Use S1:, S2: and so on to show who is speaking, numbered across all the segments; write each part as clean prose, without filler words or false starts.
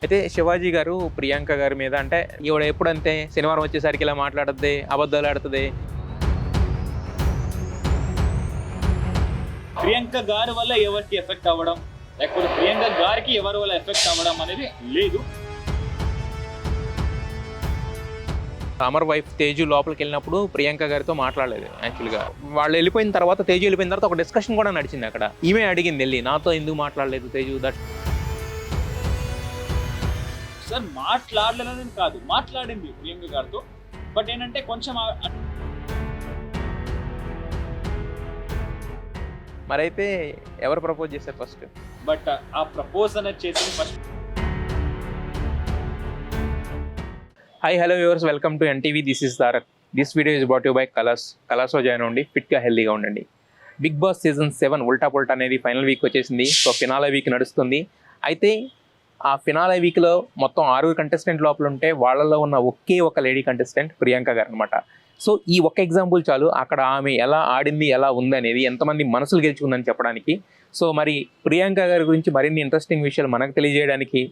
S1: అయితే శివాజీ గారు ప్రియాంక గారి మీద అంటే ఈవిడ ఎప్పుడంతే శనివారం వచ్చేసరికి ఇలా మాట్లాడుద్ది, అబద్ధాలు ఆడుతుంది.
S2: ప్రియాంక గారి వల్ల ఎవరికి ఎఫెక్ట్ అవ్వడం, లేకపోతే ప్రియాంక గారికి ఎవరి వల్ల ఎఫెక్ట్ అవ్వడం అనేది లేదు.
S1: అమర్ వైఫ్ తేజు లోపలికి వెళ్ళినప్పుడు ప్రియాంక గారితో మాట్లాడలేదు. యాక్చువల్గా వాళ్ళు వెళ్ళిపోయిన తర్వాత, తేజు వెళ్ళిపోయిన తర్వాత ఒక డిస్కషన్ కూడా నడిచింది అక్కడ. ఈమె అడిగింది వెళ్ళి, నాతో ఎందుకు మాట్లాడలేదు తేజు? దట్
S2: సార్ మాట్లాడలేదని కాదు, మాట్లాడింది ప్రియాంక గారితో. బట్ ఏంటంటే కొంచెం
S1: మరైతే ఎవరు ప్రపోజ్ చేశారు ఫస్ట్?
S2: బట్ ఆ ప్రపోజ్ అనేది చేసింది first.
S1: Hi hello viewers, welcome to NTV. This is Tarak. This video is brought you by కలర్స్లో జాయిన్ అవ్వండి, ఫిట్గా హెల్దీగా ఉండండి. బిగ్ బాస్ సీజన్ 7 ఉల్టా పుల్టా అనేది ఫైనల్ వీక్ వచ్చేసింది. సో ఫినాలే వీక్ నడుస్తుంది. అయితే ఆ ఫినాలే వీక్లో మొత్తం 6 కంటెస్టెంట్ లోపల ఉంటే వాళ్ళలో ఉన్న ఒకే ఒక లేడీ కంటెస్టెంట్ ప్రియాంక గారు అనమాట. సో ఈ ఒక్క ఎగ్జాంపుల్ చాలు అక్కడ ఆమె ఎలా ఆడింది, ఎలా ఉందనేది, ఎంతమంది మనసులు గెలుచుకుందని చెప్పడానికి. సో మరి ప్రియాంక గారి గురించి మరిన్ని ఇంట్రెస్టింగ్ విషయాలు మనకు తెలియజేయడానికి,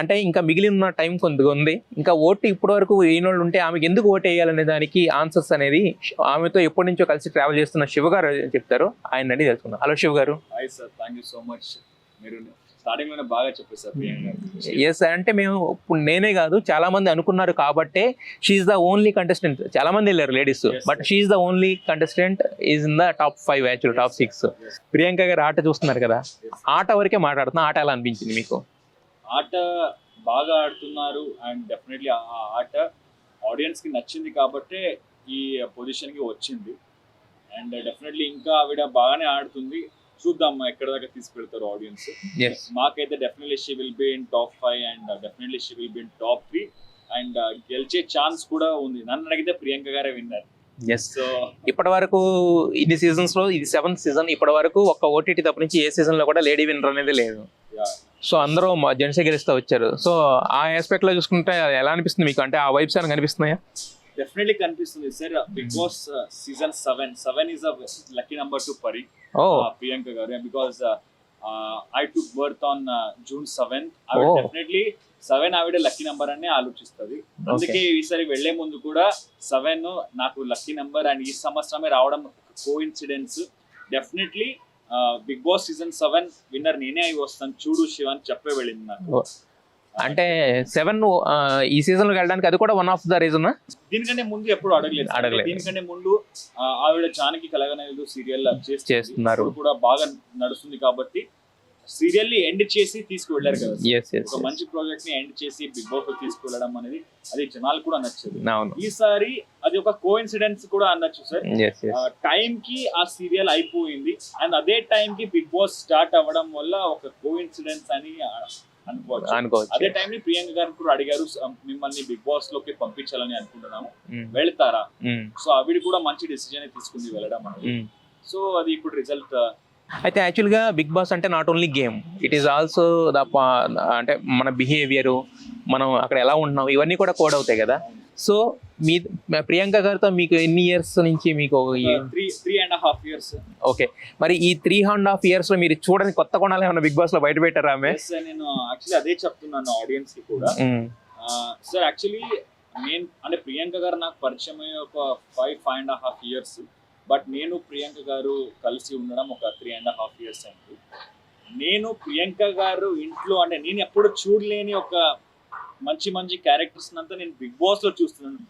S1: అంటే ఇంకా మిగిలిన టైం కొద్దిగా ఉంది, ఇంకా ఓటు ఇప్పటివరకు వేయనోళ్ళు ఉంటే ఆమెకి ఎందుకు ఓటు వేయాలనే దానికి ఆన్సర్స్ అనేది ఆమెతో ఎప్పటి నుంచో కలిసి ట్రావెల్ చేస్తున్న శివ గారు చెప్తారు. ఆయన అడిగి తెలుసుకుందాం. హలో శివ గారు.
S2: Hi sir, thank you so much. మీరు స్టార్టింగ్ లోనే బాగా చెప్పారు సార్ ప్రియాంక.
S1: ఎస్, అంటే మేము ఇప్పుడు నేనే కాదు చాలా మంది అనుకున్నారు కాబట్టే షీఈ్ ద ఓన్లీ కంటెస్టెంట్. చాలా మంది వెళ్ళారు ladies, but she the only contestant is in the top 5, actual top 6. Priyanka garu ఆట చూస్తున్నారు కదా, ఆట వరకే మాట్లాడుతున్నా. ఆట ఎలా అనిపించింది మీకు?
S2: ఆట బాగా ఆడుతున్నారు అండ్ డెఫినెట్లీ ఆ ఆట ఆడియన్స్ కి నచ్చింది కాబట్టే ఈ పొజిషన్ కి వచ్చింది. అండ్ డెఫినెట్లీ ఇంకా ఆవిడ బాగానే ఆడుతుంది. చూద్దాం ఎక్కడ దాకా తీసుకెళ్తారు ఆడియన్స్. మాకైతే definitely she will be in top 5 and definitely she will be in top 3 and గెలిచే ఛాన్స్ కూడా ఉంది. నన్ను అడిగితే ప్రియాంక గారే విన్నారు.
S1: సో ఇప్పటి వరకు ఇన్ని సీజన్స్ లో ఇది 7th సీజన్. ఇప్పటి వరకు ఒక్క ఓటీటీ తప్ప నుంచి ఏ సీజన్ లో కూడా లేడీ విన్నర్ అనేది లేదు. సో అందరూ జెంట్సే గెలుస్తూ వచ్చారు. సో ఆ ఆస్పెక్ట్ లో చూసుకుంటే ఎలా అనిపిస్తుంది మీకు? అంటే ఆ వైబ్స్ ఏమైనా కనిపిస్తున్నాయా?
S2: డెఫినెట్లీ కనిపిస్తుంది sir. Big boss season 7 is a lucky number to పరి Priyanka garu. Because I took birth on June 7th. ఆవిడ డెఫినెట్లీ 7 ఆవిడ లక్కీ నెంబర్ అని ఆలోచిస్తుంది. అందుకే ఈసారి వెళ్లే ముందు కూడా 7 నాకు లక్కీ నెంబర్ అండ్ ఈ సంవత్సరమే రావడం coincidence. Definitely big boss season 7 winner నేనే అయి వస్తాను చూడు శివ అని చెప్పే వెళ్ళింది నాకు.
S1: అంటే 7 ఈ సీజన్ లో వెళ్ళడానికి అది కూడా వన్ ఆఫ్ ద రీజన్.
S2: దీనికంటే ముందు ఎప్పుడు అడగలేదు. దీనికంటే ముందు ఆవిడ జానకి కలగనలేదు సీరియల్ చేస్తున్నారు కూడా బాగా నడుస్తుంది కాబట్టి సీరియల్ ని ఎండ్ చేసి తీసుకువెళ్ళారు కదా. ఒక మంచి ప్రాజెక్ట్ ని ఎండ్ చేసి బిగ్ బాస్ లో తీసుకువెళ్ళడం అనేది అది జనాలు కూడా నచ్చదు. ఈసారి అది ఒక కోఇన్సిడెన్స్ కూడా అనొచ్చు సార్. టైం కి ఆ సీరియల్ అయిపోయింది అండ్ అదే టైం కి బిగ్ బాస్ స్టార్ట్ అవ్వడం వల్ల ఒక కోఇన్సిడెన్స్ అని అనుకోవచ్చు. అదే టైం ని ప్రియాంక గారు కూడా అడిగారు, మిమ్మల్ని బిగ్ బాస్ లోకి పంపించాలని అనుకుంటున్నాము, వెళ్తారా? సో ఆవిడ కూడా మంచి డెసిజన్ తీసుకుంది వెళ్ళడం అనేది. సో అది ఇప్పుడు రిజల్ట్.
S1: అయితే యాక్చువల్గా బిగ్ బాస్ అంటే not only game, it is also the అంటే మన బిహేవియర్, మనం అక్కడ ఎలా ఉంటున్నాం, ఇవన్నీ కూడా కోడ్ అవుతాయి కదా. సో మీ ప్రియాంక గారితో మీకు ఎన్ని ఇయర్స్ నుంచి? మీకు
S2: 3.5 years.
S1: ఓకే, మరి ఈ 3.5 years లో మీరు చూడని కొత్త కోణాలు ఏమైనా బిగ్ బాస్ లో బయట పెట్టారా?
S2: నేను యాక్చువల్లీ అదే చెప్తున్నాను ఆడియన్స్ కి కూడా. సార్ యాక్చువల్లీ నేను అంటే ప్రియాంక గారు నాకు పరిచయం ఒక 5.5 years. బట్ నేను ప్రియాంక గారు కలిసి ఉండడం ఒక 3.5 years అయింది. నేను ప్రియాంక గారు ఇంట్లో అంటే నేను ఎప్పుడు చూడలేని ఒక మంచి మంచి క్యారెక్టర్స్ అంతా నేను బిగ్ బాస్ లో చూస్తున్నాను.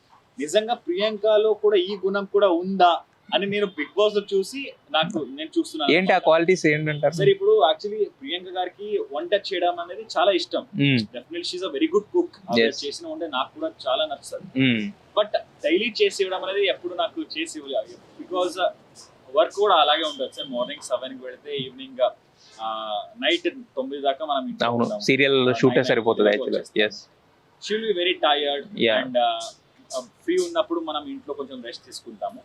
S2: నిజంగా ప్రియాంకలో కూడా ఈ గుణం కూడా ఉందా అని నేను బిగ్ బాస్ లో చూసి నేను చూస్తున్నాను.
S1: ఏంటి ఆ క్వాలిటీస్ ఏంటంటారు
S2: సార్? ఇప్పుడు యాక్చువల్లీ ప్రియాంక గారికి వంట చేయడం అనేది చాలా ఇష్టం. Definitely she is a very good cook. చేసిన వంట నాకు కూడా చాలా నచ్చుతుంది. బట్ డైలీ చేసి ఇవ్వడం అనేది ఎప్పుడు నాకు చేసి ఇవ్వలేదు. బికాస్ వర్క్ కూడా అలాగే ఉంటుంది సార్. మార్నింగ్ 7 కి వెళ్తే ఈవినింగ్ నైట్ 9 దాకా మనం
S1: సీరియల్ షూట్ సరిపోతుంది.
S2: She will be very tired and free ఉన్నప్పుడు మనం ఇంట్లో కొంచెం రెస్ట్ తీసుకుంటాము.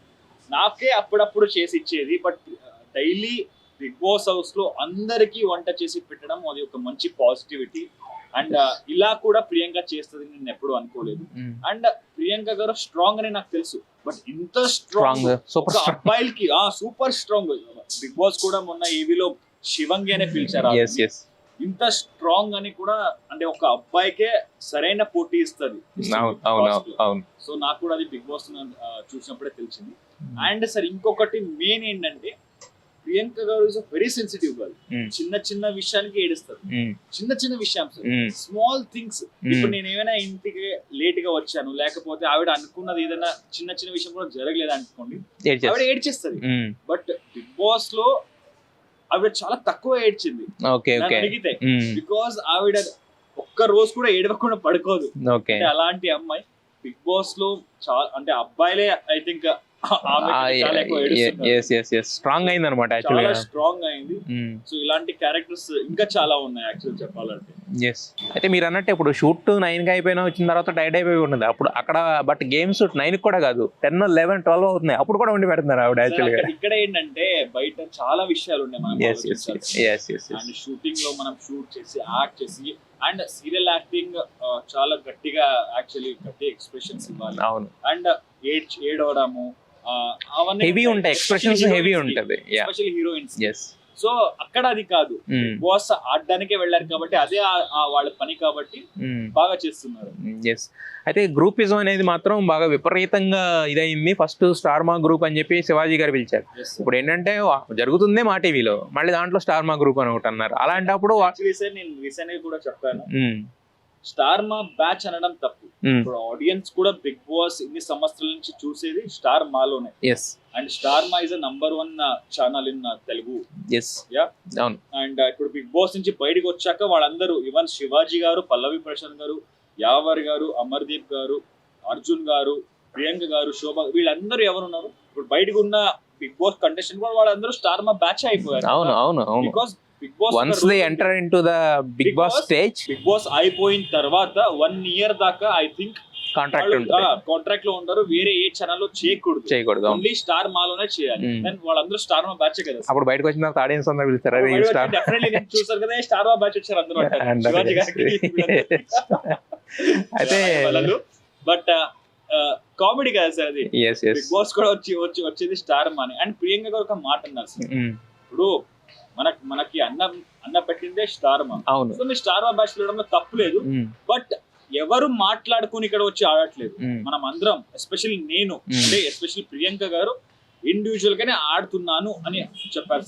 S2: నాకే అప్పుడప్పుడు చేసి ఇచ్చేది. But daily big boss house లో అందరికీ వంట చేసి పెట్టడం అది ఒక మంచి పాజిటివిటీ. అండ్ ఇలా కూడా ప్రియాంక చేస్తుంది నేను ఎప్పుడు అనుకోలేదు. అండ్ ప్రియాంక గారు స్ట్రాంగ్ అని నాకు తెలుసు, బట్ ఇంత స్ట్రాంగ్ అబ్బాయిలకి సూపర్ స్ట్రాంగ్. బిగ్ బాస్ కూడా మొన్న ఈవీలో శివంగి అనే పిలిచారు. ఇంత స్ట్రాంగ్ అని కూడా అంటే ఒక అబ్బాయికే సరైన పోటీ ఇస్తుంది. సో నాకు కూడా అది బిగ్ బాస్ చూసినప్పుడే తెలిసింది. అండ్ సార్ ఇంకొకటి మెయిన్ ఏంటంటే Priyanka garu is very sensitive girl. చిన్న చిన్న విషయానికి ఏడుస్తారు. చిన్న చిన్న విషయం సార్, స్మాల్ థింగ్స్. ఇప్పుడు నేను ఏమైనా ఇంటికి లేట్ గా వచ్చాను, లేకపోతే ఆవిడ అనుకున్నది ఏదైనా చిన్న చిన్న విషయం కూడా జరగలేదు అనుకోండి, ఆవిడ ఏడ్చేస్తుంది. బట్ బిగ్ బాస్ లో ఆవిడ చాలా తక్కువ ఏడ్చింది అడిగితే, బికాస్ ఆవిడ ఒక్క రోజు కూడా ఏడవకుండా పడుకోదు. అలాంటి అమ్మాయి బిగ్ బాస్ లో చాలా అంటే అబ్బాయిలే ఐ థింక్
S1: స్ట్రాంగ్ అయింది అనమాట.
S2: స్ట్రాంగ్ అయింది. సో ఇలాంటి క్యారెక్టర్స్ ఇంకా చాలా ఉన్నాయి యాక్చువల్ చెప్పాలంటే.
S1: అయితే మీరు అన్నట్టు ఇప్పుడు షూట్ 9 కి అయిపోయినా వచ్చిన తర్వాత టైడ్ అయిపోయి ఉన్నది అప్పుడు అక్కడ. బట్ గేమ్స్ 9 కూడా కాదు, 10, 11, 12 అవుతున్నాయి, అప్పుడు కూడా ఉండి పెడుతున్నారు ఆవిడ. యాక్చువల్గా
S2: ఇక్కడ ఏంటంటే బయట చాలా విషయాలు ఉన్నాయి. అండ్ షూటింగ్ లో మనం షూట్ చేసి యాక్ట్ చేసి అండ్ సీరియల్ యాక్టింగ్ చాలా గట్టిగా యాక్చువల్లీ గట్టి ఎక్స్ప్రెషన్స్ ఇవ్వాలి. అండ్ ఏడవడము అవన్నీ
S1: హెవీ ఉంటాయి, ఎక్స్ప్రెషన్స్ హెవీ ఉంటది,
S2: ఎస్పెషల్లీ హీరోయిన్స్. సో అక్కడ అది కాదు, బాస్ ఆడడానికే వెళ్ళారు కాబట్టి అదే వాళ్ళ పని కాబట్టి బాగా చేస్తున్నారు.
S1: అయితే గ్రూపిజం అనేది మాత్రం బాగా విపరీతంగా ఇదైంది. ఫస్ట్ స్టార్ మా గ్రూప్ అని చెప్పి శివాజీ గారు పిలిచారు. ఇప్పుడు ఏంటంటే జరుగుతుందే మా టీవీలో, మళ్ళీ దాంట్లో స్టార్ మా గ్రూప్ అని ఒకటి అన్నారు. అలాంటప్పుడు
S2: నేను రీసెంట్ కూడా చెప్పాను, స్టార్ మా బ్యాచ్ అనడం తప్పు. ఇప్పుడు ఆడియన్స్ కూడా బిగ్ బాస్ ఇన్ని సంవత్సరాల నుంచి చూసేది స్టార్ మాలోనే. అండ్ స్టార్ మా is number 1 channel in Telugu. And ఇప్పుడు బిగ్ బాస్ నుంచి బయటకు వచ్చాక వాళ్ళందరూ ఈవెన్ శివాజీ గారు, పల్లవి ప్రశాంత్ గారు, యావర్ గారు, అమర్దీప్ గారు, అర్జున్ గారు, ప్రియాంక గారు, శోభ, వీళ్ళందరూ ఎవరున్నారు ఇప్పుడు బయటకు ఉన్న బిగ్ బాస్ కంటెస్టెంట్ కూడా వాళ్ళందరూ స్టార్ మా బ్యాచ్ అయిపోయారు. Because big boss
S1: once they enter into the big boss stage,
S2: big boss అయిపోయిన తర్వాత 1 year దాకా ఐ థింక్ కాంట్రాక్ట్ లో ఉంటారు. వేరే ఏ ఛానల్ లో చేయకూడదు, ఓన్లీ స్టార్ మాలోనే చేయాలి. వాళ్ళందరూ స్టార్ మా బ్యాచ్ కదా.
S1: అప్పుడు బయటకు వచ్చిన తర్వాత ఆడియన్స్ అందరూ పిలుస్తారు,
S2: చూసారు కదా స్టార్ మా బ్యాచ్ వచ్చారు అందరూ. అయితే బట్ కామెడీ కదా సార్ అది. బిగ్ బాస్ కూడా వచ్చేది స్టార్ మా. అండ్ ప్రియాంక గారు ఒక మాట అన్నారు సార్, ఇప్పుడు మనకి అన్న పెట్టిందే స్టార్ మా. సో మీ స్టార్ మా బ్యాచ్ లో తప్పులేదు, బట్ ఎవరు మాట్లాడుకుని ఇక్కడ వచ్చి ఆడట్లేదు. మనం అందరం ఎస్పెషల్లీ నేను అంటే ఎస్పెషల్లీ ప్రియాంక గారు ఇండివిజువల్ గానే ఆడుతున్నాను అని చెప్పారు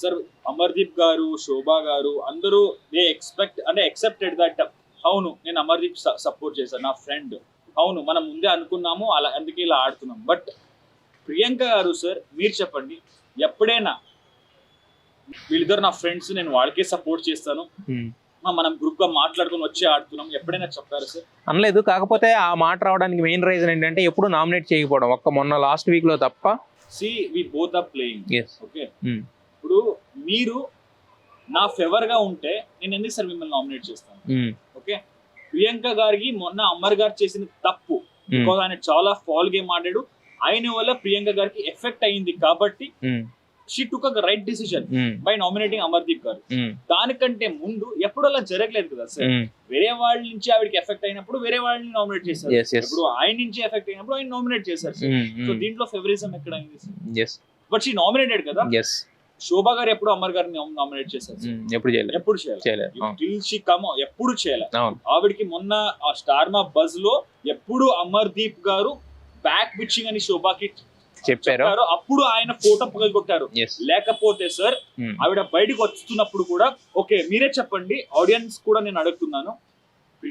S2: సార్. అమర్దీప్ గారు, శోభా గారు అందరూ దే ఎక్సెప్టెడ్ దట్ అవును నేను అమర్దీప్ సపోర్ట్ చేశాను, నా ఫ్రెండ్, అవును మనం ముందే అనుకున్నాము అలా అందుకే ఇలా ఆడుతున్నాం. బట్ ప్రియాంక గారు సార్ మీరు చెప్పండి, ఎప్పుడైనా వీళ్ళిద్దరు నా ఫ్రెండ్స్ నేను వాళ్ళకే సపోర్ట్ చేస్తాను, మనం గ్రూప్ గా మాట్లాడుకుని వచ్చి ఆడుతున్నాం, ఎప్పుడైనా చెప్పారు సార్?
S1: అనలేదు. కాకపోతే ఆ మాట రావడానికి మెయిన్ రీజన్ ఏంటంటే ఎప్పుడు నామినేట్ చేయకపోవడం, మొన్న లాస్ట్ వీక్ లో తప్ప.
S2: We both are playing. Okay, ఇప్పుడు మీరు నా ఫేవర్ గా ఉంటే నేను ఎందుకు సార్ మిమ్మల్ని నామినేట్ చేస్తాను? ఓకే, ప్రియాంక గారికి మొన్న అమర్ గారు చేసిన తప్పు, బికాజ్ ఆయన చాలా ఫాల్ గేమ్ ఆడాడు, ఆయన వల్ల ప్రియాంక గారికి ఎఫెక్ట్ అయింది కాబట్టి she took a right decision by nominating Amardeep గారు. దానికంటే ముందు ఎప్పుడు అలా జరగలేదు కదా సార్. వేరే వాళ్ళ నుంచి ఆవిడకి ఎఫెక్ట్ అయినప్పుడు వేరే వాళ్ళని నామినేట్ చేశారు, ఇప్పుడు ఆయన నుంచి ఎఫెక్ట్ అయినప్పుడు ఆయన నామినేట్ చేశారు. సో దీంట్లో ఫేవరిజం ఎక్కడ అయింది? బట్ షీ నామినేటెడ్ కదా. శోభా గారు ఎప్పుడు అమర్ గారిని నామినేట్ చేశారు? ఎప్పుడు చేయలేదు. ఎప్పుడు చేయలేదు. ఆవిడకి మొన్న ఆ స్టార్ మా బజ్ లో ఎప్పుడు అమర్దీప్ గారు బ్యాక్ పిచ్చింగ్ అని శోభాకి చెప్పారు, అప్పుడు ఆయన ఫోటో పగలగొట్టారు. లేకపోతే సార్ ఆవిడ బయటకు వస్తున్నప్పుడు కూడా ఓకే మీరే చెప్పండి, ఆడియన్స్ కూడా నేను అడుగుతున్నాను,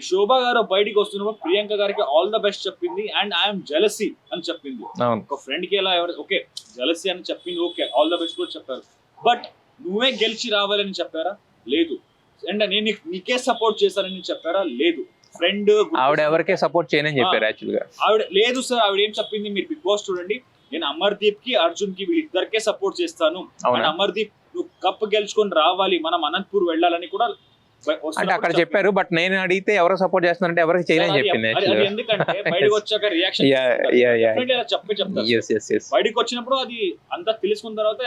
S2: శోభా గారు బయటకు వస్తున్నప్పుడు ప్రియాంక గారికి ఆల్ ద బెస్ట్ చెప్పింది అండ్ ఐఎమ్ జెలసీ అని చెప్పింది. ఒక ఫ్రెండ్ కి ఎలా ఓకే జెలసీ అని చెప్పింది, ఓకే ఆల్ ద బెస్ట్ కూడా చెప్పారు. బట్ నువ్వే గెలిచి రావాలని చెప్పారా? లేదు. అండ్ నేను నీకే సపోర్ట్ చేశానని చెప్పారా? లేదు. ఫ్రెండ్
S1: ఆవిడ ఎవరికే సపోర్ట్ చేయనని చెప్పారు యాక్చువల్ గా. ఆవిడ
S2: లేదు సార్, ఆవిడ ఏం చెప్పింది మీరు బిగ్ బాస్ చూడండి, నేను అమర్దీప్ కి అర్జున్ కి వీళ్ళిద్దరికే సపోర్ట్ చేస్తాను, అమర్దీప్ నువ్వు కప్ గెలుచుకొని రావాలి, మనం అనంతపూర్ వెళ్ళాలని కూడా
S1: అంటే అక్కడ చెప్పారు. బట్ నేను అడిగితే ఎవరు సపోర్ట్ చేస్తున్నారంటే ఎవరికి చేయని చెప్పింది.
S2: ఎందుకంటే బయటకు వచ్చాక రియాక్షన్ బయటకు వచ్చినప్పుడు అది అంతా తెలుసుకున్న తర్వాత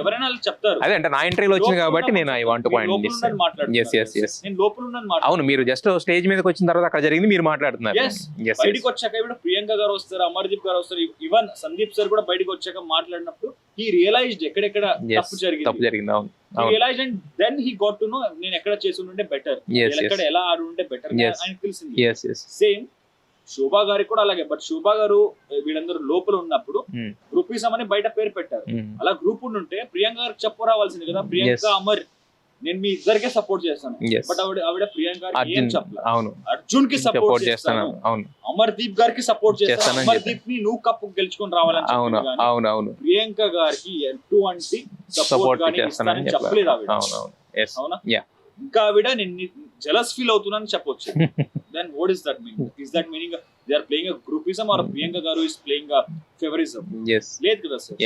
S2: ఎవరైనా చెప్తారు.
S1: అదే అంటే నా ఇంటర్వ్యూలో వచ్చింది కాబట్టి నేను ఐ వాంట్ పాయింట్
S2: నేను లోపల ఉన్నాను.
S1: అవును, మీరు జస్ట్ స్టేజ్ మీదకి వచ్చిన తర్వాత అక్కడ జరిగింది మీరు మాట్లాడుతున్నారు.
S2: బయటకు వచ్చాక ఇప్పుడు ప్రియాంక గారు వస్తారు, అమర్దీప్ గారు వస్తారు, ఈవెన్ సందీప్ సార్ కూడా బయటకు వచ్చాక మాట్లాడినప్పుడు హీ రియలైజ్డ్ ఎక్కడెక్కడ తప్పు
S1: తప్పు జరిగింది. అవును,
S2: realise and then he got to know నేను ఎక్కడ చేసి ఉంటే బెటర్, ఎక్కడ ఎలా ఆడి ఉంటే బెటర్ అని తెలిసింది. సేమ్ శోభా గారికి కూడా అలాగే. బట్ శోభా గారు వీళ్ళందరూ లోపల ఉన్నప్పుడు గ్రూపిజం అని బయట పేరు పెట్టారు. అలా గ్రూప్ ఉంటే ప్రియాంక గారికి చెప్పు రావాల్సింది కదా, ప్రియాంక అమర్ నేను మీ ఇద్దరికే సపోర్ట్ చేస్తాను. బట్ ఆవిడ ప్రియాంక గారికి ఏం చెప్పలేదు. అర్జున్ కి సపోర్ట్ చేస్తాను, అమర్దీప్ గారికి సపోర్ట్ చేస్తాను, అమర్దీప్ ని నువ్వు కప్పు గెలుచుకొని రావాలని ప్రియాంక గారికి ఎటువంటి సపోర్ట్ గానీ చెప్పలేదు ఆవిడ. అవునా? ఇంకా ఆవిడ నేను జెలస్ ఫీల్ అవుతున్నాను చెప్పొచ్చు. Then what is that meaning? Is that meaning they are playing a groupism or Priyanka garu is playing a favouritism? లేదు కదా సార్.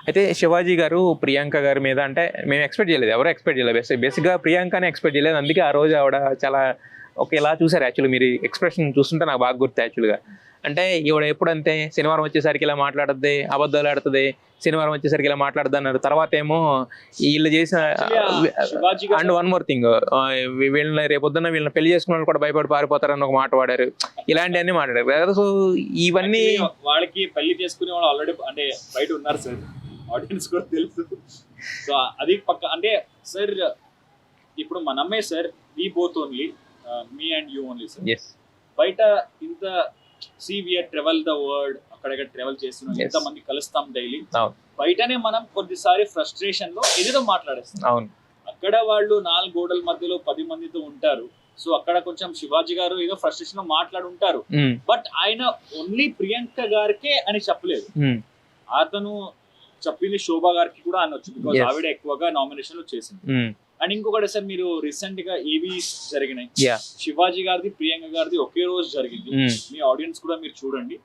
S1: అయితే శివాజీ గారు ప్రియాంక గారి మీద అంటే మేము ఎక్స్పెక్ట్ చేయలేదు, ఎవరు ఎక్స్పెక్ట్ చేయలేదు. బేసిక్గా ప్రియాంకనే ఎక్స్పెక్ట్ చేయలేదు. అందుకే ఆ రోజు ఆవిడ చాలా ఇలా చూసారు. యాక్చువల్లీ మీరు ఎక్స్ప్రెషన్ చూస్తుంటే నాకు బాగా గుర్తు. యాక్చువల్గా అంటే ఈవిడ ఎప్పుడంతే శనివారం వచ్చేసరికి ఇలా మాట్లాడుద్ది, అబద్ధాలు ఆడుతుంది, శనివారం వచ్చేసరికి ఇలా మాట్లాడుద్ది అన్నారు. తర్వాత ఏమో వీళ్ళు చేసిన అండ్ వన్ మోర్ థింగ్, వీళ్ళని రేపొద్దున వీళ్ళని పెళ్లి చేసుకున్న వాళ్ళు కూడా భయపడి పారిపోతారని ఒక మాట వాడారు. ఇలాంటివన్నీ మాట్లాడారు. సో ఇవన్నీ
S2: వాళ్ళకి పెళ్లి చేసుకునే వాళ్ళు ఆల్రెడీ అంటే బయట ఉన్నారు సార్, ఆడియన్స్ కూడా తెలుసు. సో అది పక్క అంటే సార్ ఇప్పుడు మనమే sir we both only me and you only sir. బయట ఇంత సివియర్ ట్రావెల్ ద వరల్డ్, అక్కడక్కడ ట్రావెల్ చేస్తున్నాం, ఎంత మంది కలుస్తాం డైలీ. బయటనే మనం కొద్దిసారి ఫ్రస్ట్రేషన్ లో ఏదేదో మాట్లాడేస్తాం. అక్కడ వాళ్ళు 4 గోడల మధ్యలో 10 మందితో ఉంటారు. సో అక్కడ కొంచెం శివాజీ గారు ఏదో ఫ్రస్ట్రేషన్ లో మాట్లాడుంటారు. బట్ ఆయన ఓన్లీ ప్రియాంక గారికే అని చెప్పలేదు, అతను చెప్పింది శోభా గారికి కూడా అనొచ్చు. బికాస్ ఆవిడ ఎక్కువగా నామినేషన్ లో చేసింది. అండ్ ఇంకొకటి సార్, మీరు రీసెంట్ గా ఏవీస్ జరిగినాయి, శివాజీ గారిది ప్రియాంక గారిది ఒకే రోజు జరిగింది. మీ ఆడియన్స్ కూడా మీరు చూడండి,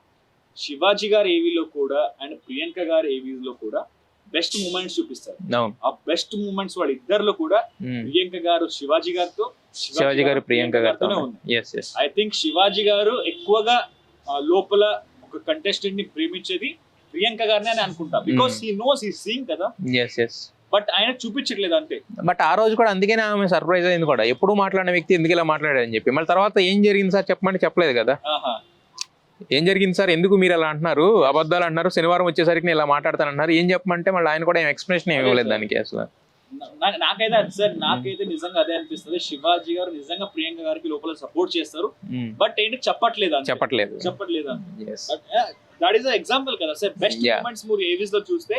S2: శివాజీ గారి ఏవీలో కూడా అండ్ ప్రియాంక గారి ఏవీస్ లో కూడా బెస్ట్ మూమెంట్స్ చూపిస్తారు. ఆ బెస్ట్ మూమెంట్స్ వాళ్ళ ఇద్దరిలో కూడా ప్రియాంక గారు శివాజీ గారితో, శివాజీ గారు ప్రియాంక గారితోనే ఉంది. ఐ థింక్ శివాజీ గారు ఎక్కువగా లోపల ఒక కంటెస్టెంట్ ని ప్రేమించేది ప్రియాంక గారిని అని అనుకుంటా. Because he knows he seeing కదా, బట్ ఆయన చూపించట్లేదు అంతే.
S1: బట్ ఆ రోజు కూడా అందుకనే ఆమె సర్ప్రైజ్ అయింది కూడా, ఎప్పుడు మాట్లాడిన వ్యక్తి ఎందుకు ఇలా మాట్లాడారని చెప్పి. మళ్ళీ తర్వాత ఏం జరిగింది సార్ చెప్పమంటే చెప్పలేదు కదా. ఏం జరిగింది సార్, ఎందుకు మీరు అలా అంటున్నారు, అబద్ధాలు అంటున్నారు, శనివారం వచ్చేసరికి నేను ఇలా మాట్లాడతాను అంటున్నారు, ఏం చెప్పమంటే మళ్ళీ ఆయన కూడా ఏం ఎక్స్ప్లెనేషన్ ఏమి ఇవ్వలేదు దానికి అసలు.
S2: నాకైతే అది సార్, నాకైతే నిజంగా అదే అనిపిస్తుంది. శివాజీ గారు నిజంగా ప్రియాంక గారికి లోపల సపోర్ట్ చేస్తారు, బట్ ఏంటి చెప్పట్లేదు. దట్ ఈస్ ఎగ్జాంపుల్ కదా సార్. బెస్ట్ మూమెంట్స్ మీరు ఏవీస్ లో చూస్తే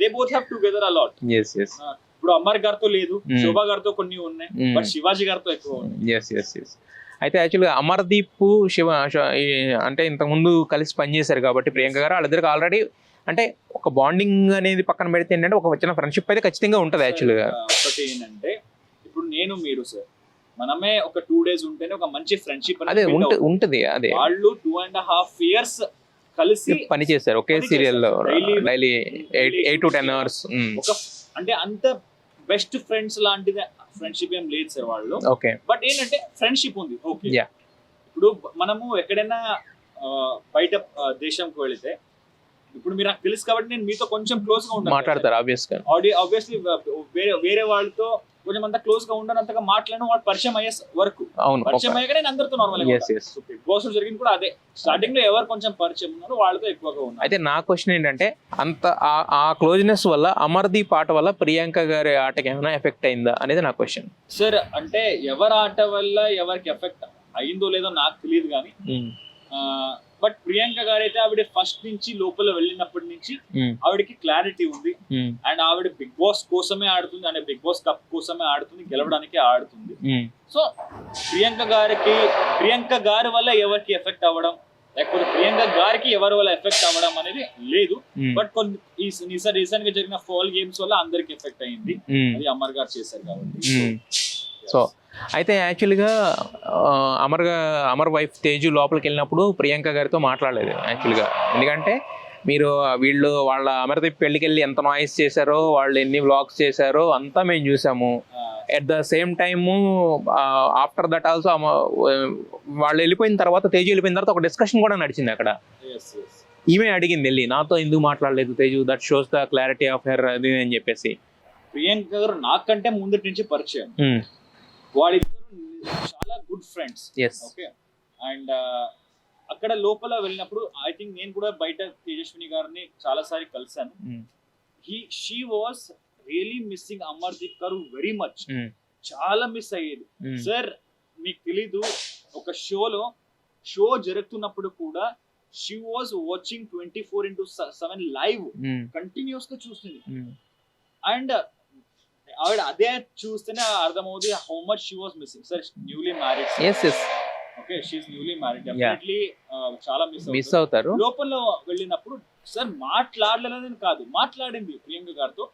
S2: they both have together a lot. ఇప్పుడు అమర్ గారితో లేదు, శోభా గారితో కొన్ని ఉన్నాయి, బట్ శివాజీ గారితో ఎక్కువ ఉన్నాయి.
S1: అయితే యాక్చువల్గా అమర్దీప్ శివ అంటే ఇంతకుముందు కలిసి పనిచేశారు కాబట్టి ప్రియాంక గారు వాళ్ళిద్దరికి ఆల్రెడీ అంటే ఒక బాండింగ్ అనేది పక్కన పెడితే ఏంటంటే ఒక వచ్చిన ఫ్రెండ్షిప్ అయితే ఖచ్చితంగా ఉంటుంది. యాక్చువల్గా
S2: ఒకటి ఏంటంటే ఇప్పుడు నేను మీరు సార్ మనమే ఒక 2 days ఉంటేనే ఒక మంచి ఫ్రెండ్షిప్
S1: అదే ఉంటుంది. అదే
S2: వాళ్ళు 2.5 years కలిసి
S1: పని చేశారు ఒకే సీరియల్ లో డైలీ 8 to 10 hours.
S2: అంటే అంత బెస్ట్ ఫ్రెండ్స్ లాంటిది ఫ్రెండ్షిప్ ఏం లేదు సార్ వాళ్ళు. బట్ ఏంటంటే ఫ్రెండ్షిప్ ఉంది. ఓకే, ఇప్పుడు మనము ఎక్కడైనా బయట దేశంకి వెళితే, ఇప్పుడు మీరు నాకు తెలుసు కాబట్టి నేను మీతో కొంచెం క్లోజ్ గా ఉంటాను,
S1: మాట్లాడతారు
S2: ఆబ్వియస్లీ. వేరే వాళ్ళతో కొంచెం అంత క్లోజ్ గా ఉండనంతగా మాట్లాడడం వాడు పరిచయం అయ్యే వరకు. పరిచయం అయ్యాక నేను అందరితో నార్మల్ బిగ్ బాస్ జరిగింది కూడా అదే. స్టార్టింగ్ లో ఎవరు కొంచెం పరిచయం ఉన్నారో వాళ్ళతో ఎక్కువగా ఉన్నారు.
S1: అయితే నా క్వశ్చన్ ఏంటంటే అంత ఆ క్లోజ్నెస్ వల్ల అమర్దీప్ ఆట వల్ల ప్రియాంక గారి ఆటకి ఏమైనా ఎఫెక్ట్ అయిందా అనేది నా క్వశ్చన్
S2: సార్. అంటే ఎవరి ఆట వల్ల ఎవరికి ఎఫెక్ట్ అయిందో లేదో నాకు తెలియదు కానీ, బట్ ప్రియాంక గారు అయితే ఆవిడ ఫస్ట్ నుంచి లోపల వెళ్ళినప్పటి నుంచి ఆవిడకి క్లారిటీ ఉంది. అండ్ ఆవిడ బిగ్ బాస్ కోసమే ఆడుతుంది, అంటే బిగ్ బాస్ కప్ కోసమే ఆడుతుంది, గెలవడానికి ఆడుతుంది. సో ప్రియాంక గారి వల్ల ఎవరికి ఎఫెక్ట్ అవ్వడం, లేకపోతే ప్రియాంక గారికి ఎవరి వల్ల ఎఫెక్ట్ అవ్వడం అనేది లేదు. బట్ కొన్ని రీసెంట్ గా జరిగిన ఫాల్ గేమ్స్ వల్ల అందరికి ఎఫెక్ట్ అయింది. అది అమర్ గారు చేశారు కాబట్టి.
S1: సో అయితే యాక్చువల్గా అమర్ వైఫ్ తేజు లోపలికి వెళ్ళినప్పుడు ప్రియాంక గారితో మాట్లాడలేదు యాక్చువల్గా. ఎందుకంటే మీరు వాళ్ళ అమర్దీప్ పెళ్ళికి వెళ్ళి ఎంత నాయిస్ చేశారో, వాళ్ళు ఎన్ని వ్లాగ్స్ చేశారో అంతా మేము చూసాము. At the same time after that also వాళ్ళు వెళ్ళిపోయిన తర్వాత, తేజు వెళ్ళిపోయిన తర్వాత ఒక డిస్కషన్ కూడా నడిచింది అక్కడ. ఈమె అడిగింది వెళ్ళి, నాతో ఎందుకు మాట్లాడలేదు Teju, that shows the clarity of her అది అని చెప్పేసి.
S2: ప్రియాంక గారు నాకంటే ముందు నుంచి పరిచయం, వాళ్ళిద్దరు చాలా గుడ్ ఫ్రెండ్స్. ఓకే, అండ్ అక్కడ లోపల వెళ్ళినప్పుడు ఐ థింక్ నేను కూడా బయట తేజస్విని గారిని చాలా సారి కలిసాను. She was really missing Amardeep garu very much. చాలా మిస్ అయ్యేది సార్. మీకు తెలీదు, ఒక షో జరుగుతున్నప్పుడు కూడా she was watching 24/7 live continuous గా చూస్తుంది. అండ్ ఆవిడ అదే చూస్తేనే అర్థమవుతుంది how much she was missing. Sir newly married. Okay, she's newly married. Definitely చాలా మిస్ అవుతారు. లోపల వెళ్ళినప్పుడు సార్ మాట్లాడలేదని కాదు, మాట్లాడింది ప్రియాంక గారితో.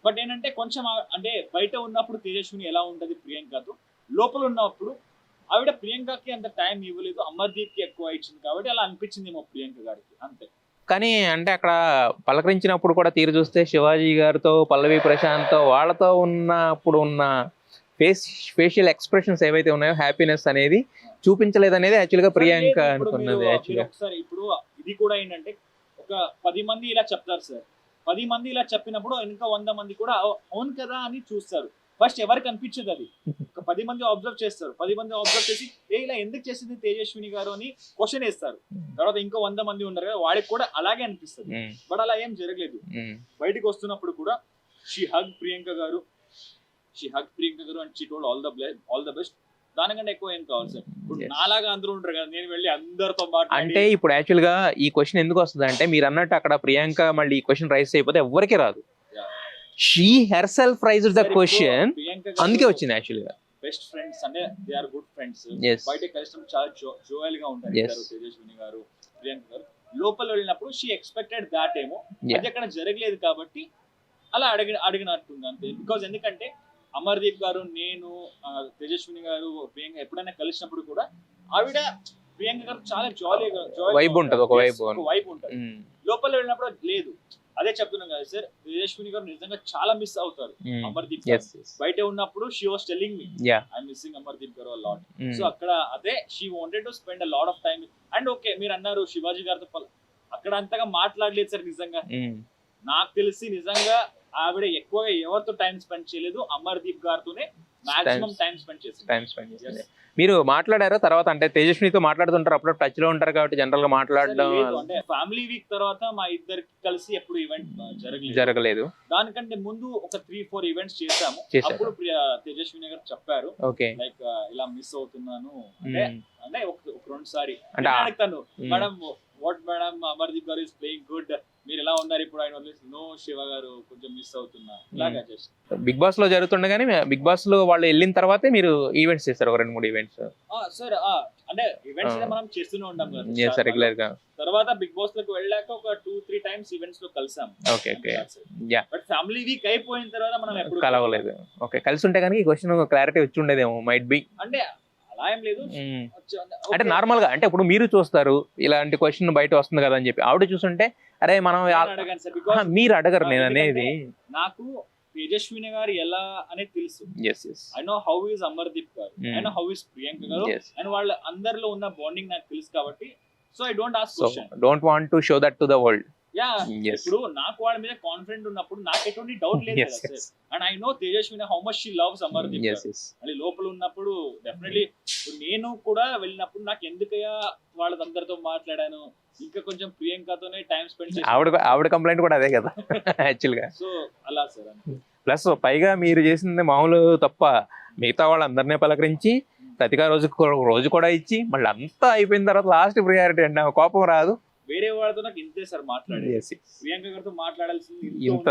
S2: బట్ ఏంటంటే కొంచెం అంటే బయట ఉన్నప్పుడు తేజస్విని ఎలా ఉంటది ప్రియాంకతో, లోపల ఉన్నప్పుడు ఆవిడ ప్రియాంకకి అంత టైం ఇవ్వలేదు, అమర్దీప్ కి ఎక్కువ ఇచ్చింది కాబట్టి అలా అనిపించిందేమో ప్రియాంక గారికి, అంతే.
S1: కానీ అంటే అక్కడ పలకరించినప్పుడు కూడా తీరు చూస్తే శివాజీ గారితో, పల్లవి ప్రశాంత్ వాళ్ళతో ఉన్నప్పుడు ఉన్న ఫేషియల్ ఎక్స్ప్రెషన్స్ ఏవైతే ఉన్నాయో హ్యాపీనెస్ అనేది చూపించలేదు అనేది యాక్చువల్గా ప్రియాంక అనుకున్నది.
S2: ఒకసారి ఇప్పుడు ఇది కూడా ఏంటంటే ఒక 10 మంది ఇలా చెప్తారు సార్, 10 మంది ఇలా చెప్పినప్పుడు ఇంకా 100 మంది కూడా అవును కదా అని చూస్తారు. ఫస్ట్ ఎవరికి అనిపించదు అది, ఒక 10 మంది అబ్జర్వ్ చేస్తారు. 10 మంది అబ్జర్వ్ చేసి ఇలా ఎందుకు చేసింది తేజస్విని గారు అని క్వశ్చన్ వేస్తారు. తర్వాత ఇంకో 100 మంది ఉన్నారు కదా, వాడికి కూడా అలాగే అనిపిస్తుంది. బట్ అలా ఏం జరగలేదు. బయటికి వస్తున్నప్పుడు కూడా she hug Priyanka garu and she told all the best. దానికంటే ఎక్కువ ఏం కావాలి సార్? ఇప్పుడు నాలాగా అందరూ ఉంటారు కదా, నేను వెళ్ళి అందరితో
S1: అంటే ఇప్పుడు యాక్చువల్ గా ఈ క్వశ్చన్ ఎందుకు వస్తుంది అంటే, మీరు అన్నట్టు అక్కడ ప్రియాంక మళ్ళీ ఈ క్వశ్చన్ రైజ్ అయిపోతే ఎవరికి రాదు. షీ హెర్సెల్ఫ్ రైజ్డ్ ద క్వశ్చన్, అందుకే వచ్చింది యాక్చువల్ గా.
S2: బెస్ట్ ఫ్రెండ్స్ అంటే దే ఆర్ గుడ్ ఫ్రెండ్స్. బయట కలిసి చాలా జోయల్ గా ఉంటారు తేజస్విని గారు, ప్రియాంక గారు. లోపల వెళ్ళినప్పుడు షీ ఎక్స్పెక్టెడ్ దాట్ ఏమో, అది అక్కడ జరగలేదు కాబట్టి అలా అడిగినట్టుంది అంతే. బికాజ్ ఎందుకంటే అమర్దీప్ గారు, నేను, తేజస్విని గారు, ప్రియాంక ఎప్పుడైనా కలిసినప్పుడు కూడా ఆవిడ ప్రియాంక గారు చాలా జాలీగా
S1: వైబ్ ఉంటుంది, ఒక వైబ్ ఉంటుంది.
S2: లోపల వెళ్ళినప్పుడు లేదు. అదే చెప్తున్నాం కదా సార్, తేజస్విని గారు నిజంగా చాలా మిస్ అవుతారు అమర్దీప్ గారు. బయట ఉన్నప్పుడు she was telling me I missing Amardeep గారు అ లాట్. సో అక్కడ అదే she wanted to spend a lot of time. And okay, మీరు అన్నారు శివాజీ గారితో అక్కడ అంతగా మాట్లాడలేదు సార్. నిజంగా నాకు తెలిసి నిజంగా ఆవిడ ఎక్కువగా ఎవరితో టైం స్పెండ్ చేయలేదు, అమర్దీప్ గారితోనే మాక్సిమం టైం స్పెండ్ చేసింది.
S1: మీరు మాట్లాడారా తర్వాత? అంటే తేజస్వినితో మాట్లాడుతుంటారు, అప్పుడు టచ్ లో ఉంటారు కాబట్టి జనరల్ గా మాట్లాడడం.
S2: అంటే ఫ్యామిలీ వీక్ తర్వాత మా ఇద్దరికి కలిసి ఎప్పుడు ఈవెంట్
S1: జరగలేదు. దానికంటే
S2: ముందు ఒక 3-4 ఈవెంట్స్ చేసాము. అప్పుడు తేజస్విని గారు చెప్పారు లైక్ ఇలా మిస్ అవుతున్నాను అంటే ఒక 2 సారి అంటే అడుగుతాను, మేడం వాట్ మేడం అమర్దీప్ గారు ఇస్ ప్లేయింగ్ గుడ్, మీరు ఎలా ఉన్నారు ఇప్పుడు? ఆయన నో శివ గారు కొంచెం మిస్ అవుతున్నా ఇలాగా చేసి.
S1: బిగ్ బాస్ లో జరుగుతుండగానే బిగ్ బాస్ లో వాళ్ళు వెళ్ళిన తర్వాతే మీరు ఈవెంట్స్ చేస్తారు, 2-3 ఈవెంట్స్
S2: సార్. అంటే ఈవెంట్స్ మనం చేస్తూనే ఉంటాం కదా
S1: రెగ్యులర్ గా.
S2: తర్వాత బిగ్ బాస్ లోకి వెళ్ళాక ఒక 2-3 టైమ్స్ ఈవెంట్స్ లో కలిసాం. బట్ ఫ్యామిలీ వీక్ అయిపోయిన తర్వాత మనం ఎప్పుడు
S1: కలవలేదు. ఓకే, కలిసి ఉంటే కనుక ఈ క్వశ్చన్ క్లారిటీ వచ్చి ఉండేదేమో, మైట్ బి.
S2: అంటే ఏం లేదు
S1: అంటే నార్మల్ గా, అంటే ఇప్పుడు మీరు చూస్తారు ఇలాంటి క్వశ్చన్ బయట వస్తుంది కదా అని చెప్పి, ఆవిడ చూస్తుంటే అరే మనం మీరు అడగరు. నేను అనేది
S2: నాకు తేజస్విని గారు ఎలా అనేది తెలుసు. I know how is Amardeep garu, I know how is Priyanka garu, and వాళ్ళ అందరిలో ఉన్న బాండింగ్ నాకు తెలుసు కాబట్టి so I don't ask question, don't want to show that to the world. ఇప్పుడు నాకు వాళ్ళ మీద కాన్ఫిడెంట్ ఉన్నప్పుడు నాకు ఎటువంటి డౌట్ లేదు కదా sir. And I know Tejaswini how much she loves Amardeep గారు. మళ్ళీ లోపల ఉన్నప్పుడు డెఫినెట్లీ నేను కూడా వెళ్ళినప్పుడు నాకు ఎందుకయ్యా వాళ్ళందరితో మాట్లాడాను, ఇంకా కొంచెం ప్రియాంకతోనే టైం స్పెండ్ చేసి.
S1: ఆవిడ కంప్లైంట్ కూడా అదే కదా యాక్చువల్ గా.
S2: సో అలా సార్.
S1: ప్లస్ పైగా మీరు చేసింది మామూలు తప్ప, మిగతా వాళ్ళందరినీ పలకరించి ప్రతిగా రోజు కూడా ఇచ్చి మళ్ళీ అంతా అయిపోయిన తర్వాత లాస్ట్ ప్రియారిటీ అంటే కోపం రాదు.
S2: వేరే వాళ్ళతో నాకు ఇంతే సార్ మాట్లాడేది, ప్రియాంక గారితో మాట్లాడాల్సింది ఇంత.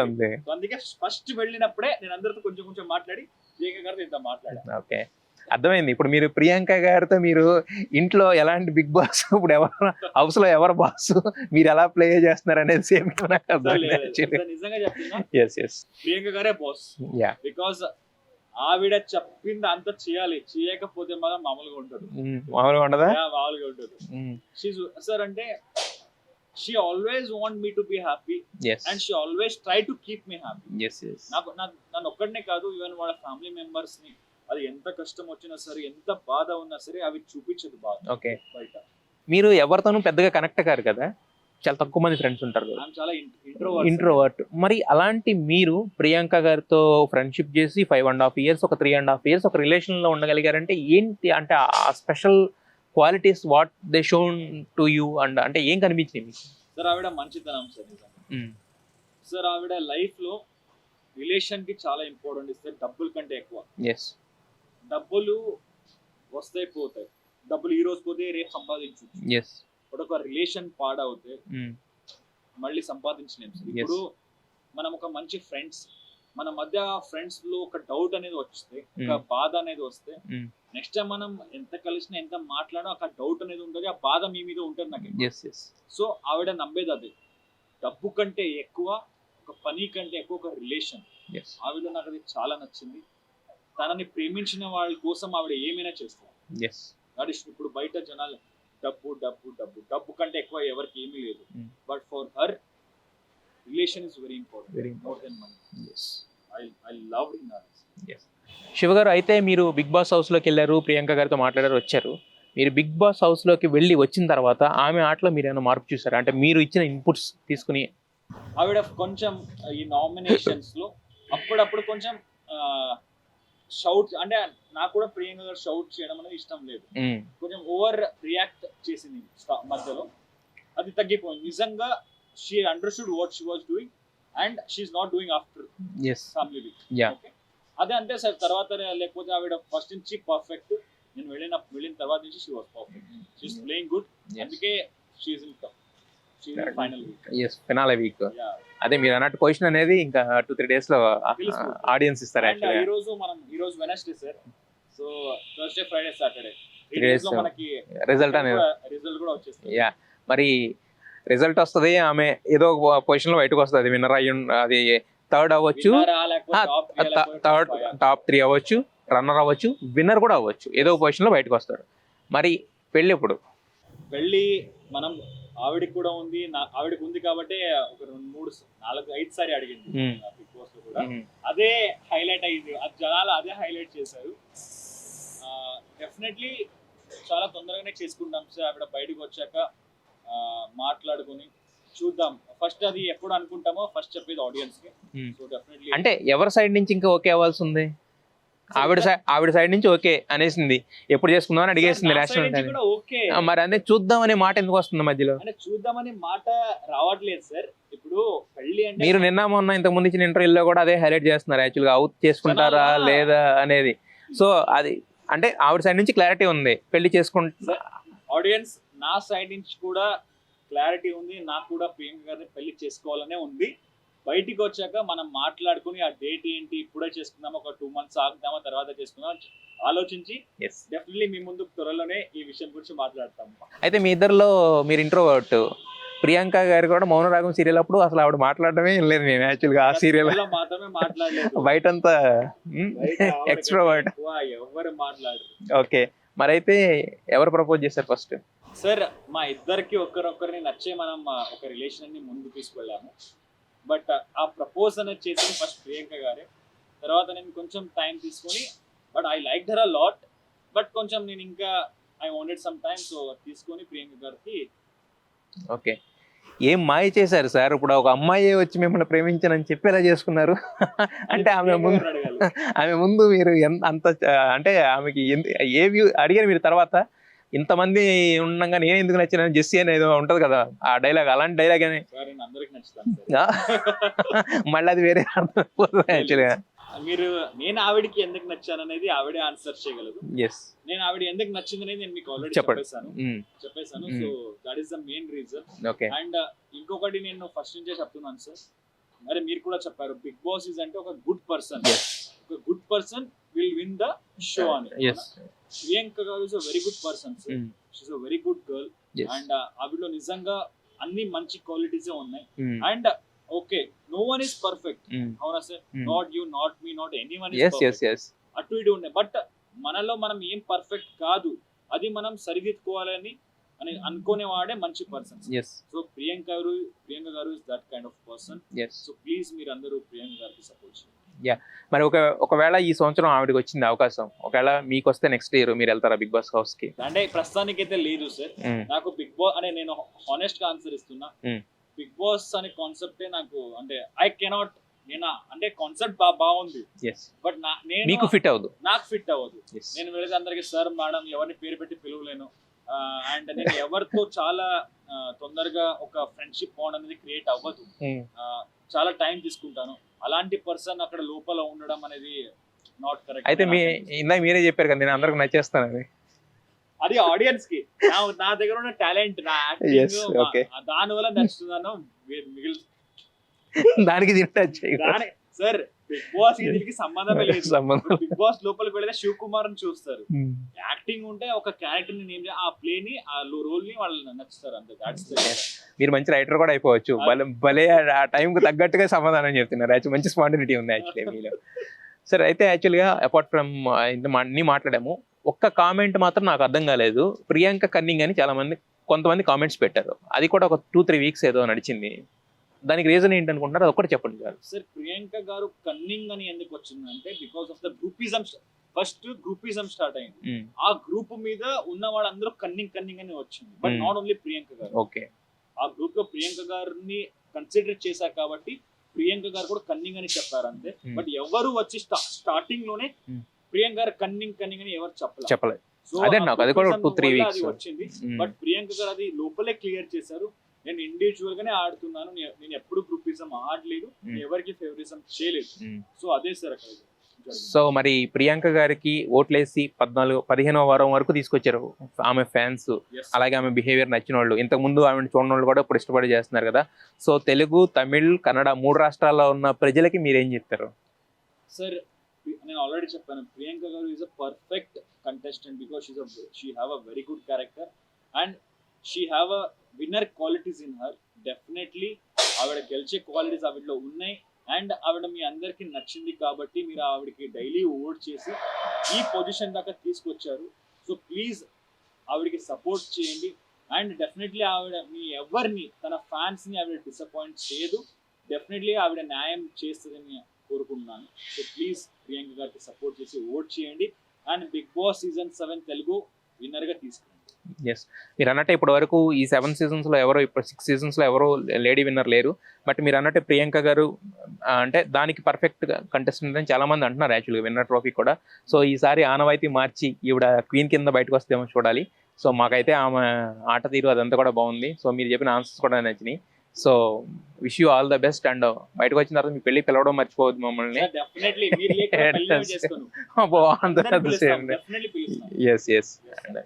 S2: అందుకే ఫస్ట్ వెళ్ళినప్పుడే నేను అందరితో కొంచెం మాట్లాడి ప్రియాంక గారితో ఇంత మాట్లాడాను.
S1: ఓకే, అర్థమైంది. ఇప్పుడు మీరు ప్రియాంక గారితో మీరు ఇంట్లో ఎలాంటి బిగ్ బాస్, ఇప్పుడు ఎవరు హౌస్ లో ఎవరు బాస్, మీరు ఎలా ప్లే చేస్తున్నారు అనేది సేమ్
S2: నిజంగా చెప్తున్నా. ప్రియాంక గారే బాస్. బికాస్ ఆవిడ చెప్పింది అంత చేయాలి, చేయకపోతే మాత్రం మామూలుగా ఉంటుంది.
S1: మామూలుగా ఉండదా?
S2: మామూలుగా ఉంటుంది సార్. అంటే she always want me to be happy, and she always try to keep me happy. నన్ను ఒక్కడనే కాదు, ఈవెన్ వాళ్ళ ఫ్యామిలీ మెంబర్స్ ని అది ఎంత కష్టం వచ్చినా సరే, ఎంత బాధ ఉన్నా సరే అవి చూపించదు బాధ.
S1: ఓకే, మీరు ఎవరితోనూ పెద్దగా కనెక్ట్ కారు కదా, చాలా తక్కువ మంది ఫ్రెండ్స్ ఉంటారు కదా,
S2: చాలా
S1: ఇంట్రోవర్ట్. మరి అలాంటి మీరు ప్రియాంక గారితో ఫ్రెండ్షిప్ చేసి 5.5 years, ఒక 3.5 years ఒక రిలేషన్ లో ఉండగలిగారంటే ఏంటి అంటే ఆ special qualities what they shown to you? And అంటే ఏం కనిపించింది మీకు?
S2: సార్ ఆవిడ మంచితనం సార్. సార్ ఆవిడ లైఫ్ లో రిలేషన్ కి చాలా ఇంపార్టెంట్ ఇస్తారు, డబ్బుల కంటే ఎక్కువ. డబ్బులు వస్తాయి పోతాయి, డబ్బులు ఈ రోజు పోతే రేపు సంపాదించవచ్చు. బట్ ఒక రిలేషన్ పాడవుతే మళ్ళీ సంపాదించలేము సార్. ఇప్పుడు మనం ఒక మంచి ఫ్రెండ్స్, మన మధ్య ఫ్రెండ్స్ లో ఒక డౌట్ అనేది వస్తే, ఒక బాధ అనేది వస్తే, నెక్స్ట్ టైం మనం ఎంత కలిసినా ఎంత మాట్లాడినా ఒక డౌట్ అనేది ఉంటుంది, ఆ బాధ మీ మీద ఉంటుంది నాకు. సో ఆవిడ నమ్మేది అదే, డబ్బు కంటే ఎక్కువ ఒక పని కంటే ఎక్కువ ఒక రిలేషన్. ఆవిడ నాకు అది చాలా నచ్చింది. తనని ప్రేమించిన వాళ్ళ కోసం ఆవిడ ఏమైనా చేస్తారు. ఇప్పుడు బయట జనాలు డబ్బు డబ్బు డబ్బు డబ్బు కంటే ఎక్కువ ఎవరికి ఏమీ లేదు. But for her relation is very important, more than money. I love her.
S1: Shiva గారు, అయితే మీరు బిగ్ బాస్ హౌస్లోకి వెళ్ళారు, ప్రియాంక గారితో మాట్లాడారు, వచ్చారు. మీరు బిగ్ బాస్ హౌస్లోకి వెళ్ళి వచ్చిన తర్వాత ఆమె ఆటలో మీరు ఏమైనా మార్పు చూసారా? అంటే మీరు ఇచ్చిన ఇన్పుట్స్ తీసుకుని.
S2: ఆవిడ కొంచెం ఈ నామినేషన్స్ లో అప్పుడప్పుడు కొంచెం షౌట్, అంటే నాకు కూడా ప్రియాంక గారు షౌట్ చేయడం అనేది ఇష్టం లేదు. కొంచెం ఓవర్ రియాక్ట్ చేసింది మధ్యలో, అది తగ్గిపోయింది. నిజంగా she understood what she was doing and she is not doing after family week. Okay, అదే అంతే సార్. తర్వాత లేకపోతే ఆవిడ ఫస్ట్ నుంచి పర్ఫెక్ట్, నేను వెళ్ళిన తర్వాత నుంచి she was perfect, she is playing good. అందుకే she is in
S1: finale week. అదే మీరు అన్నట్టు పొజిషన్ అనేది ఇంకా 2-3 days లో ఆడియన్స్ ఇస్తారు.
S2: ఈ రోజు Wednesday sir, so Thursday Friday Saturday 3 days లో మనకి రిజల్ట్ కూడా వచ్చేస్తుంది.
S1: మరి రిజల్ట్ వస్తుంది, ఆమె ఏదో పొజిషన్ లో బయటకు వస్తుంది. విన్నర్ అయ్యి, అది థర్డ్ అవ్వచ్చు, టాప్ 3 అవ్వచ్చు, రన్నర్ అవ్వచ్చు, విన్నర్ కూడా అవ్వచ్చు, ఏదో పొజిషన్ లో బయటకు వస్తాడు. మరి పెళ్లి ఎప్పుడు?
S2: పెళ్లి మనం ఆవిడకి కూడా ఉంది, ఆవిడకి ఉంది కాబట్టి ఒక 2-3-4-5 సారి అడిగింది బిగ్ బాస్ లో కూడా. అదే హైలైట్ అయింది, అది జనాలు అదే హైలైట్ చేశారు. డెఫినెట్లీ చాలా తొందరగానే చేసుకుంటాం సార్. ఆవిడ బయటకు వచ్చాక మాట్లాడుకుని చూద్దాం. ఫస్ట్ అది ఎప్పుడు అనుకుంటామో ఫస్ట్ చెప్పేది ఆడియన్స్ కి. సో డెఫినెట్లీ
S1: అంటే ఎవరి సైడ్ నుంచి ఇంకా ఓకే అవ్వాల్సి ఉంది? ఆవిడ సైడ్ నుంచి ఓకే అనేసింది, ఎప్పుడు చేసుకుందాం అని అడిగేసింది నేషనల్. మరి అదే చూద్దాం అనే మాట ఎందుకు వస్తుంది మధ్యలో?
S2: అంటే చూద్దామనే మాట రావట్లేదు సార్. ఇప్పుడు పెళ్లి అంటే
S1: మీరు నిన్న మొన్న ఇంతకు ముందు ఇచ్చిన ఇంటర్వ్యూలో కూడా అదే హైలైట్ చేస్తున్నారు, యాక్చువల్గా అవుట్ చేసుకుంటారా లేదా అనేది. సో అది అంటే ఆవిడ సైడ్ నుంచి క్లారిటీ ఉంది, పెళ్లి చేసుకుంటా.
S2: ఆడియన్స్ నా సైడ్ నుంచి కూడా క్లారిటీ ఉంది, నాకు కూడా ప్రియాంక గారిని పెళ్లి చేసుకోవాలనే ఉంది. బయటికి వచ్చాక మనం మాట్లాడుకుని ఆ డేట్ ఏంటి, ఇప్పుడే చేసుకుందాం, ఒక 2 months ఆగుదామా, తర్వాత చేసుకుందాం ఆలోచించి డెఫినెట్లీ మీ ముందు త్వరలోనే ఈ విషయం గురించి మాట్లాడతాం.
S1: అయితే మీ ఇద్దరిలో మీరు ఇంట్రోవర్ట్, ప్రియాంక గారు కూడా మౌనరాగం సీరియల్ అప్పుడు అసలు ఆవిడ మాట్లాడటమే లేదు. మేము యాక్చువల్గా ఆ సీరియల్
S2: మాత్రమే మాట్లాడలేదు,
S1: బయటంతా ఎక్స్ట్రోవర్ట్,
S2: ఎవరు మాట్లాడరు.
S1: ఓకే, మరి అయితే ఎవరు ప్రపోజ్ చేశారు ఫస్ట్?
S2: సార్ మా ఇద్దరికి ఒకరిని నచ్చే మనం ఒక రిలేషన్ ని ముందు తీసుకెళ్ళాము. బట్ ఆ ప్రపోజ్ అనేది చేసింది ఫస్ట్ ప్రియాంక గారే. తర్వాత నేను కొంచెం టైం తీసుకొని, but I like her a lot, but కొంచెం నేను ఇంకా I wanted some time, so తీసుకొని ప్రియాంక గారికి.
S1: ఓకే, ఏం మాయ చేశారు సార్? ఇప్పుడు ఒక అమ్మాయి వచ్చి మిమ్మల్ని ప్రేమించానని చెప్పి ఎలా చేసుకున్నారు? అంటే ఆమె ముందు మీరు అంత అంటే ఆమెకి ఏ వ్యూ అడిగారు మీరు? తర్వాత ఇంతమంది ఉండగా నేను ఎందుకు నచ్చానని జెస్సీ అనేది ఉంటది కదా ఆ డైలాగ్, అలాంటి డైలాగ్ అని మళ్ళీ అది వేరే యాక్చువల్గా.
S2: నేను ఆవిడకి ఎందుకు నచ్చాను అనేది ఆవిడే ఆన్సర్ చేయగలదు. నేను ఆవిడ ఎందుకు నచ్చింది అనేది నేను మీకు ఆల్రెడీ చెప్పేశాను. So that is the main reason. And ఇంకొకటి నేను ఫస్ట్ నుంచే చెప్తున్నాను సార్, మరి మీరు కూడా చెప్పారు, బిగ్ బాస్ ఇస్ అంటే ఒక గుడ్ పర్సన్, ఒక good person will win the show అని. Priyanka garu is a very good person sir, she is a very good girl. And ఆవిడలో నిజంగా అన్ని మంచి క్వాలిటీసే ఉన్నాయి. And okay, no one is perfect, అవునా సార్? Not you, not me, not anyone is perfect. అటు ఇటు ఉన్నాయి, బట్ మనలో మనం ఏం పర్ఫెక్ట్ కాదు, అది మనం సరిదిద్దుకోవాలని అని అనుకునేవాడే మంచి person. So Priyanka garu is that kind of person. So please మీరు అందరూ ప్రియాంక గారికి సపోర్ట్ చేయండి.
S1: మరి ఒకవేళ ఈ సంవత్సరం ఆవిడకి వచ్చింది అవకాశం, ఒకవేళ మీకు వస్తే నెక్స్ట్ ఇయర్ మీరు వెళ్తారా బిగ్ బాస్ హౌస్ కి?
S2: అంటే ప్రస్తుతానికి అయితే లేదు సార్. నాకు బిగ్ బాస్ అనే నేను హానెస్ట్ గా ఆన్సర్ ఇస్తున్నా, బిగ్ బాస్ అనే కాన్సెప్టే నాకు అంటే ఐ కెనాట్, నేను అంటే కాన్సెప్ట్ బాగుంది, బట్
S1: మీకు ఫిట్ అవ్వదు,
S2: నాకు ఫిట్ అవ్వదు. నేను వెళితే అందరికి సార్ మేడం ఎవరిని పేరు పెట్టి పిలవలేను. అండ్ నేను ఎవరితో చాలా తొందరగా ఒక ఫ్రెండ్షిప్ బాండ్ అనేది క్రియేట్ అవ్వదు, చాలా టైం తీసుకుంటాను. అలాంటి పర్సన్ అక్కడ లోపల ఉండడం అనేది నాట్ కరెక్ట్.
S1: అయితే ఇందాక మీరే చెప్పారు కదా నేను అందరికి నచ్చేస్తానని.
S2: అది ఆడియన్స్ కి నా దగ్గర ఉన్న టాలెంట్, నా యాక్టింగ్, దాని వల్ల నచ్చుతున్నాను.
S1: దానికి
S2: సార్ బిగ్ బాస్ దీనికి సంబంధమే లేదు. బిగ్ బాస్ లోపలికి వెళ్తే శివ్ కుమార్ ని చూస్తారు, యాక్టింగ్ ఉంటే ఒక క్యారెక్టర్ ని నేమ్ ఆ ప్లే ని ఆ రోల్ ని వాళ్ళు నచ్చుతారు అంతే.
S1: మీరు మంచి రైటర్ కూడా అయిపోవచ్చు. భలే ఆ టైం కు తగ్గట్టుగా సమాధానం చెప్తున్నారు. యాక్చువల్ మంచి స్పాంటినిటీ ఉంది యాక్చువల్లీ మీలో. సరే అయితే యాక్చువల్గా అపార్ట్ ఫ్రమ్ అన్ని మాట్లాడాము, ఒక్క కామెంట్ మాత్రం నాకు అర్థం కాలేదు. ప్రియాంక కన్నింగ్ అని కొంతమంది కామెంట్స్ పెట్టారు. అది కూడా ఒక 2-3 వీక్స్ ఏదో నడిచింది. దానికి రీజన్ ఏంటనుకుంటున్నారు, అది ఒక్కటి చెప్పండి సార్.
S2: సార్ ప్రియాంక గారు కన్నింగ్ అని ఎందుకు వచ్చిందంటే because of the groupism. First groupism start అయింది, ఆ గ్రూప్ మీద ఉన్న వాళ్ళందరూ కన్నింగ్ అని వచ్చింది. బట్ నాట్ ఓన్లీ ప్రియాంక గారు.
S1: ఓకే,
S2: ఆ గ్రూప్ లో ప్రియాంక గారిని కన్సిడర్ చేశారు కాబట్టి ప్రియాంక గారు కూడా కన్నింగ్ అని చెప్పారు అంతే. బట్ ఎవరు వచ్చి స్టార్టింగ్ లోనే ప్రియాంక గారు కన్నింగ్ అని ఎవరు చెప్పలేదు. వచ్చింది. బట్ ప్రియాంక గారు అది లోపలే క్లియర్ చేశారు, నేను ఇండివిజువల్ గానే ఆడుతున్నాను, నేను ఎప్పుడు గ్రూపిజం ఆడలేదు, ఎవరికి ఫేవరిజం చేయలేదు. సో అదే సార్ అక్కడ.
S1: సో మరి ప్రియాంక గారికి ఓట్లేసి 15వ వారం వరకు తీసుకొచ్చారు ఆమె ఫ్యాన్స్. అలాగే ఆమె బిహేవియర్ నచ్చిన వాళ్ళు, ఇంతకు ముందు ఆమె చూడని వాళ్ళు కూడా ఇప్పుడు ఇష్టపడి చేస్తున్నారు కదా. సో తెలుగు, తమిళ్, కన్నడ 3 రాష్ట్రాల్లో ఉన్న ప్రజలకి మీరేం చెప్తారు
S2: సార్? నేను ఆల్రెడీ చెప్పాను, ప్రియాంక గారు is a perfect contestant because she have a very good character and she have a winner qualities in her. Definitely ఆవిడ గెలిచే క్వాలిటీస్ ఆవిడలో ఉన్నాయి అండ్ ఆవిడ మీ అందరికి నచ్చింది కాబట్టి మీరు ఆవిడకి డైలీ ఓట్ చేసి ఈ పొజిషన్ దాకా తీసుకొచ్చారు. సో ప్లీజ్ ఆవిడకి సపోర్ట్ చేయండి అండ్ డెఫినెట్లీ ఆవిడ మీ ఎవరిని, తన ఫ్యాన్స్ ని ఆవిడ డిసప్పాయింట్ చేయదు. డెఫినెట్లీ ఆవిడ న్యాయం చేస్తుందని కోరుకుంటున్నాను. సో ప్లీజ్ ప్రియాంక గారికి సపోర్ట్ చేసి ఓట్ చేయండి and big boss season 7 Telugu winner గా తీసుకురండి.
S1: ఎస్, మీరు అన్నట్టే ఇప్పటి వరకు ఈ 7 సీజన్స్లో ఎవరో, ఇప్పుడు 6 సీజన్స్లో ఎవరో లేడీ విన్నర్ లేరు. బట్ మీరు అన్నట్టే ప్రియాంక గారు అంటే దానికి పర్ఫెక్ట్ కంటెస్టెంట్ అని చాలా మంది అంటున్నారు యాక్చువల్గా, విన్నర్ ట్రోఫీ కూడా. సో ఈసారి ఆనవాయితీ మార్చి ఈవిడ క్వీన్ కింద బయటకు వస్తేమో చూడాలి. సో మాకైతే ఆమె ఆట తీరు అదంతా కూడా బాగుంది. సో మీరు చెప్పిన ఆన్సర్స్ కూడా నచ్చినాయి. So wish you all the best and బయటకు వచ్చిన తర్వాత మీ పెళ్లి పిలవడం మర్చిపోవద్దు మమ్మల్ని. Yes,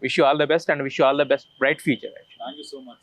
S1: wish you all the best and wish you all the best bright future.
S2: Thank you so much.